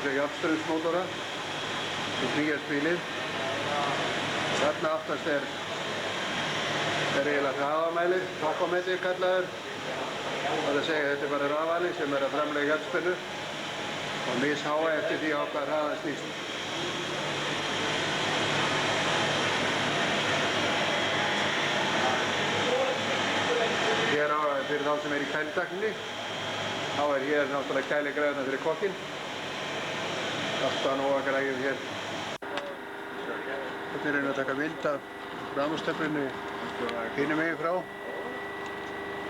sér jafnströmsmótora í fríhjálpsbílinn. Þarna aftast er eiginlega hraðamælir, topometer kallaður. Það er að segja að þetta er bara rafali sem er að framleiða jafnspennu og misháa eftir því á hvað hraðan snýst. Hér á, fyrir þá sem er í kælitækninni, þá er hér náttúrulega kæligræðurnar fyrir kokkinn. Alltaf nóga græjum hér. Þetta er að taka mynd af rafmagnstöflunni hinum megin frá.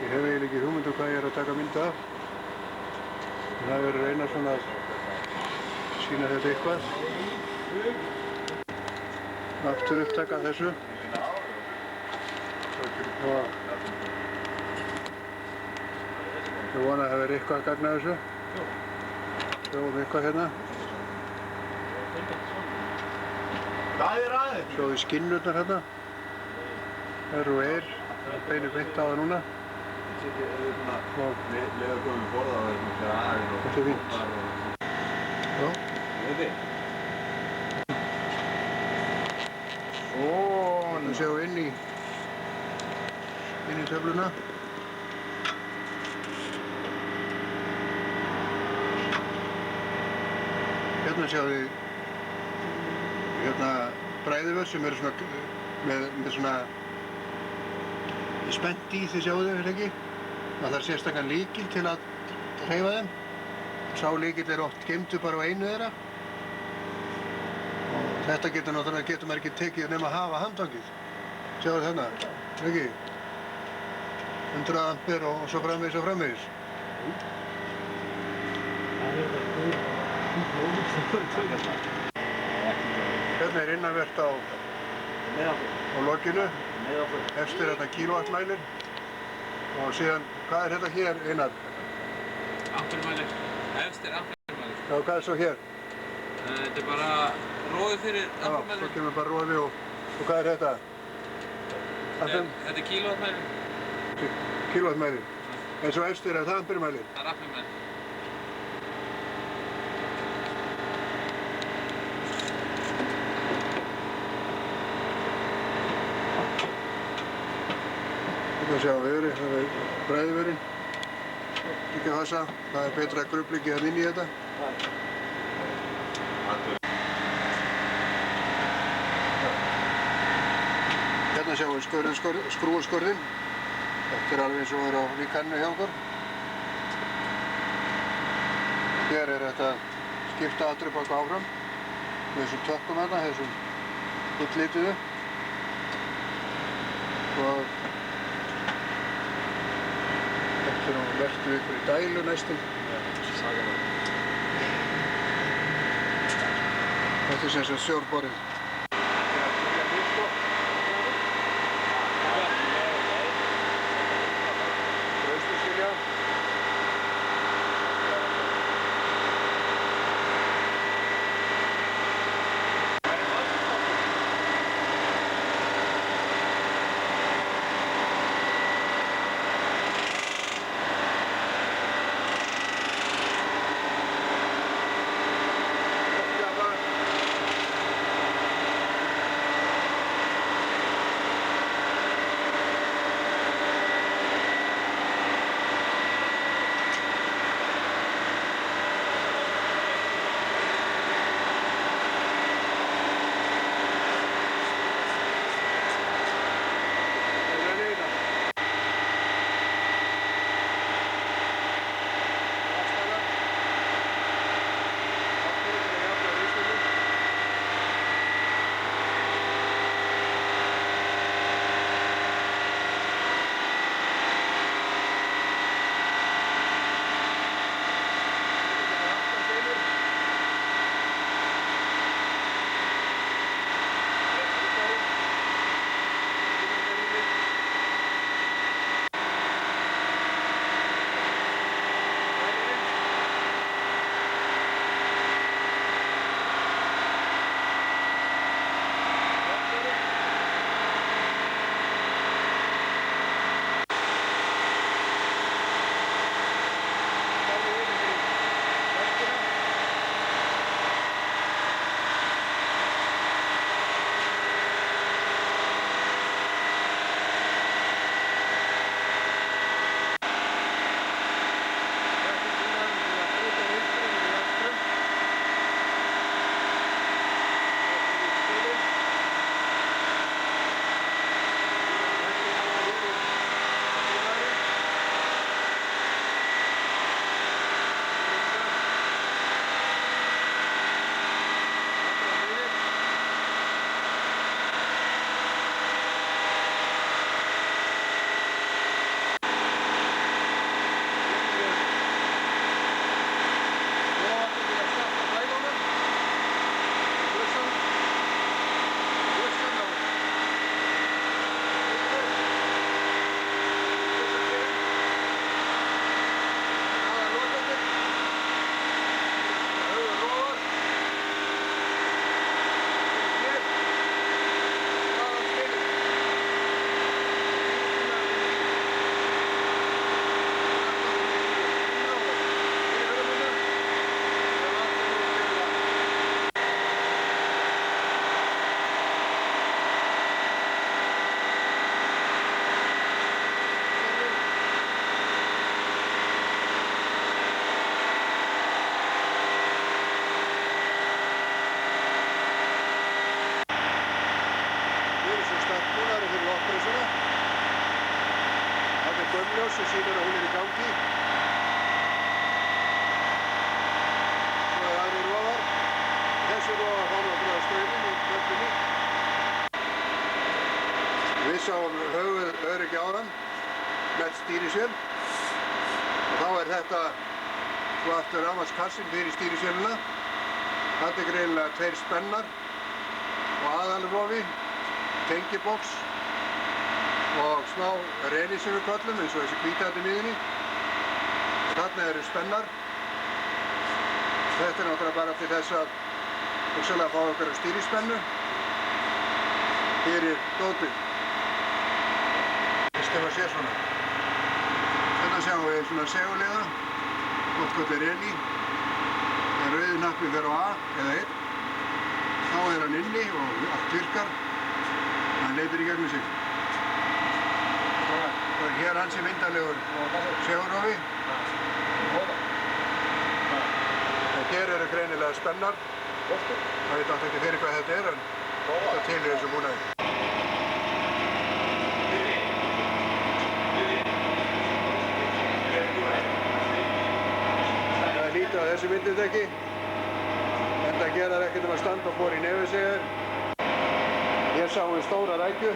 Ég hef eiginlega ekki hugmynd hvað ég er að taka mynd af. Það verður að reyna svona að sýna þetta eitthvað. Aftur upptaka þessu. Og ég vona að það verður eitthvað að gagna þessu. Sjáum eitthvað hérna. Sjáðu skinnurnar hérna. R og R. Það beinir beint á það núna. Og þetta er fínt. Já. Þetta séu inn í töfluna. Hérna sjáum við bræðivörð sem eru svona með svona spennt í, þið sjáu þau, ekki? Það þarf sérstakann lykil til að hreyfa þeim. Sá lykil er oft geymdur bara á einu þeirra. Og þetta getur maður ekki tekið nema að hafa handfangið. Sjáu þarna, ekki? 100 ampere og svo framvegis og framvegis. Hérna er innanvert á lokinu. Efst er þetta kílówattmælir. Og síðan, hvað er þetta hér, Einar? Ampermælir. Efst er ampermælir. Já, hvað er svo hér? Þetta er bara roði fyrir ampermælir. Já, svo kemur bara roði og hvað er þetta? Þetta er kílówattmælir. Kílówattmælir. En svo efst er þetta ampermælir. Það er ampermælir. Þetta sjáum við það er bræðivörinn. Ekki að hassa, það er betra að gruflíki hérna inn í þetta. Hérna sjáum við skrúfskorðinn. Þetta er alveg eins og er á líkaninu hjá okkur. Hér er þetta að skipta aðdrifbaka áfram með þessum tökkum hérna, þessum gulllituðu. Og þetta er nú vertu ykkur í dælu næstum. Þetta er sem sagt stjórnborðið. loftpressuna. Þetta er gömljós sem sýnir að hún er í gangi. Svo er aðrir rofar. Þessi rofar fá náttúrulega strauminn úr pömpunni. Við sáum höfuðöryggi áðan með stýrisvél. Og þá er þetta svo aftur rafmagnskassin fyrir stýrisvélina. Þetta er greinilega 2 spennar og aðalrofi, tengibox og smá reli sem við köllum eins og þessi hvítæti miðinni. Þarna eru spennar. Þetta er náttúrulega bara til þess að hugsanlega fá okkur stýrispennu fyrir dótið. Fyrst ef að sé svona. Þetta sjáum við svona segulega, oft gott er reli. Þegar rauði hnappinn fer á A eða 1, þá er hann inni og allt virkar. Hann leitir í gegnum sig. Og hér hans er myndarlegur segurofi. En hér eru greinilega spennar. Það veit alltaf ekki fyrir hvað þetta er, en þetta til í þessu búnaði. Það er lítið á þessu myndutæki. Þetta gerir ekkert um að standa og bora í nefið sig. Hér sáum við stóra rækju.